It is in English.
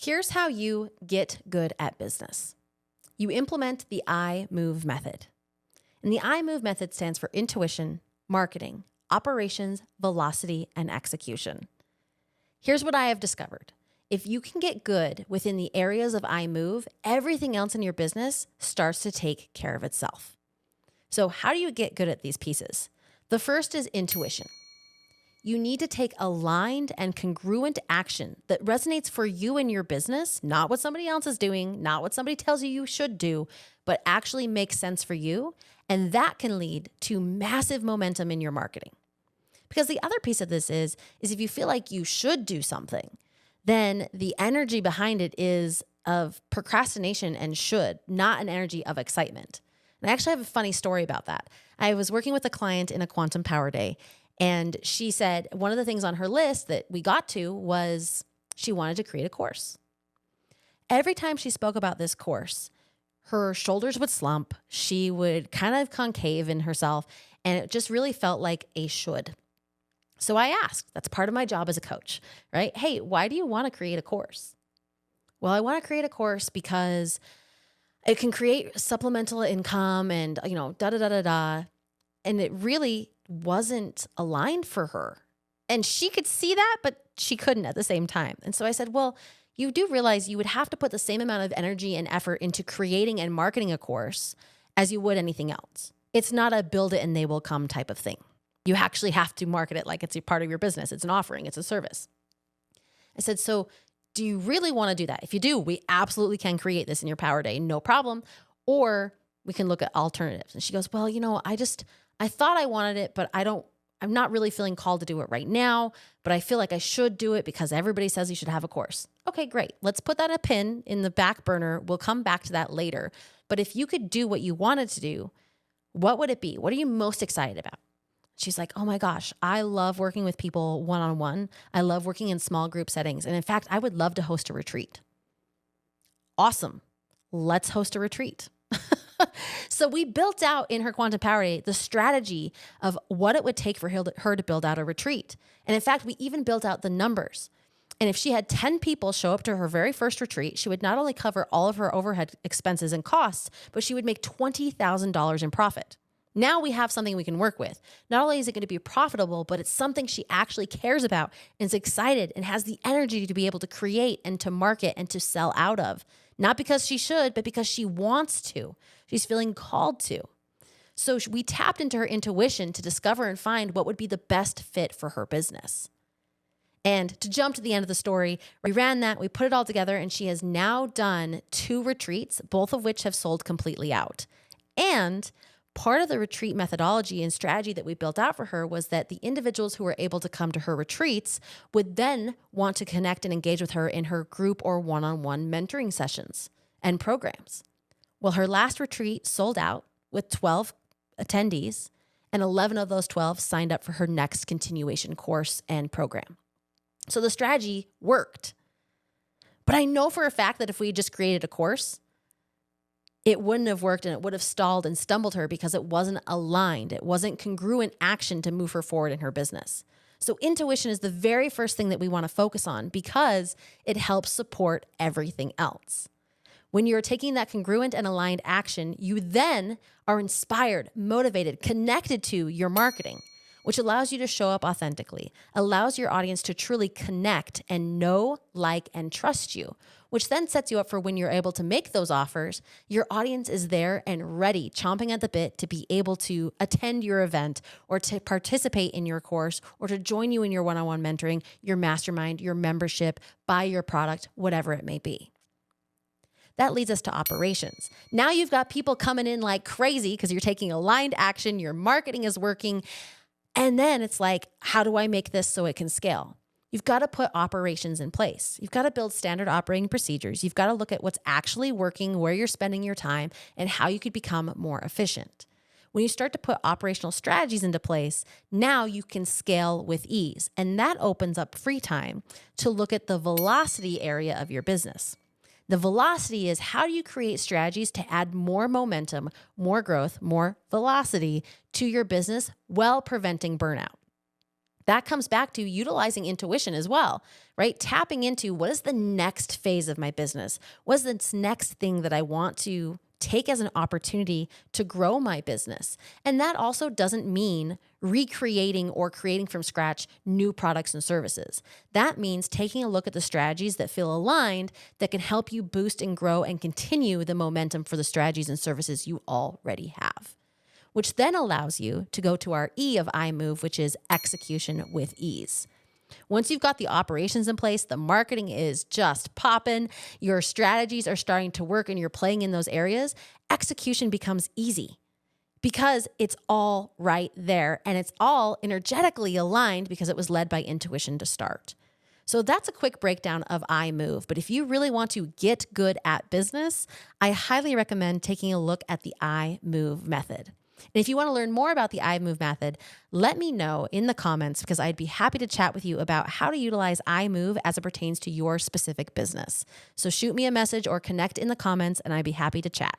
Here's how you get good at business. You implement the IMVE method. And the IMVE method stands for intuition, marketing, operations, velocity, and execution. Here's what I have discovered. If you can get good within the areas of IMVE, everything else in your business starts to take care of itself. So how do you get good at these pieces? The first is intuition. You need to take aligned and congruent action that resonates for you and your business, not what somebody else is doing, not what somebody tells you should do, but actually makes sense for you. And that can lead to massive momentum in your marketing. Because the other piece of this is if you feel like you should do something, then the energy behind it is of procrastination and should, not an energy of excitement. And I actually have a funny story about that. I was working with a client in a quantum power day, and she said one of the things on her list that we got to was she wanted to create a course. Every time she spoke about this course, her shoulders would slump. She would kind of concave in herself, and it just really felt like a should. So I asked, that's part of my job as a coach, right? Hey, why do you want to create a course? Well, I want to create a course because it can create supplemental income and, da-da-da-da-da. And it really wasn't aligned for her. And she could see that, but she couldn't at the same time. And so I said, well, you do realize you would have to put the same amount of energy and effort into creating and marketing a course as you would anything else. It's not a build it and they will come type of thing. You actually have to market it like it's a part of your business. It's an offering. It's a service. I said, so do you really want to do that? If you do, we absolutely can create this in your power day. No problem. Or we can look at alternatives. And she goes, well, I thought I wanted it, but I'm not really feeling called to do it right now, but I feel like I should do it because everybody says you should have a course. Okay, great. Let's put that a pin in the back burner. We'll come back to that later. But if you could do what you wanted to do, what would it be? What are you most excited about? She's like, oh my gosh, I love working with people one-on-one. I love working in small group settings. And in fact, I would love to host a retreat. Awesome. Let's host a retreat. So we built out in her Quantum Power Day the strategy of what it would take for her to build out a retreat. And in fact, we even built out the numbers. And if she had 10 people show up to her very first retreat, she would not only cover all of her overhead expenses and costs, but she would make $20,000 in profit. Now we have something we can work with. Not only is it going to be profitable, but it's something she actually cares about and is excited and has the energy to be able to create and to market and to sell out of. Not because she should, but because she wants to. She's feeling called to. So we tapped into her intuition to discover and find what would be the best fit for her business. And to jump to the end of the story, we ran that, we put it all together, and she has now done 2 retreats, both of which have sold completely out. And part of the retreat methodology and strategy that we built out for her was that the individuals who were able to come to her retreats would then want to connect and engage with her in her group or one-on-one mentoring sessions and programs. Well, her last retreat sold out with 12 attendees, and 11 of those 12 signed up for her next continuation course and program. So the strategy worked. But I know for a fact that if we just created a course, it wouldn't have worked and it would have stalled and stumbled her because it wasn't aligned. It wasn't congruent action to move her forward in her business. So intuition is the very first thing that we want to focus on because it helps support everything else. When you're taking that congruent and aligned action, you then are inspired, motivated, connected to your marketing, which allows you to show up authentically, allows your audience to truly connect and know, like, and trust you, which then sets you up for when you're able to make those offers, your audience is there and ready, chomping at the bit to be able to attend your event or to participate in your course or to join you in your one-on-one mentoring, your mastermind, your membership, buy your product, whatever it may be. That leads us to operations. Now you've got people coming in like crazy because you're taking aligned action, your marketing is working, and then it's like, how do I make this so it can scale? You've got to put operations in place. You've got to build standard operating procedures. You've got to look at what's actually working, where you're spending your time, and how you could become more efficient. When you start to put operational strategies into place, now you can scale with ease. And that opens up free time to look at the velocity area of your business. The velocity is how do you create strategies to add more momentum, more growth, more velocity to your business while preventing burnout. That comes back to utilizing intuition as well, right? Tapping into what is the next phase of my business? What is this next thing that I want to take as an opportunity to grow my business? And that also doesn't mean recreating or creating from scratch new products and services. That means taking a look at the strategies that feel aligned that can help you boost and grow and continue the momentum for the strategies and services you already have, which then allows you to go to our E of IMVE, which is execution with ease. Once you've got the operations in place, the marketing is just popping, your strategies are starting to work and you're playing in those areas, execution becomes easy because it's all right there and it's all energetically aligned because it was led by intuition to start. So that's a quick breakdown of IMVE. But if you really want to get good at business, I highly recommend taking a look at the IMVE method. And if you want to learn more about the IMVE method, let me know in the comments because I'd be happy to chat with you about how to utilize IMVE as it pertains to your specific business. So shoot me a message or connect in the comments and I'd be happy to chat.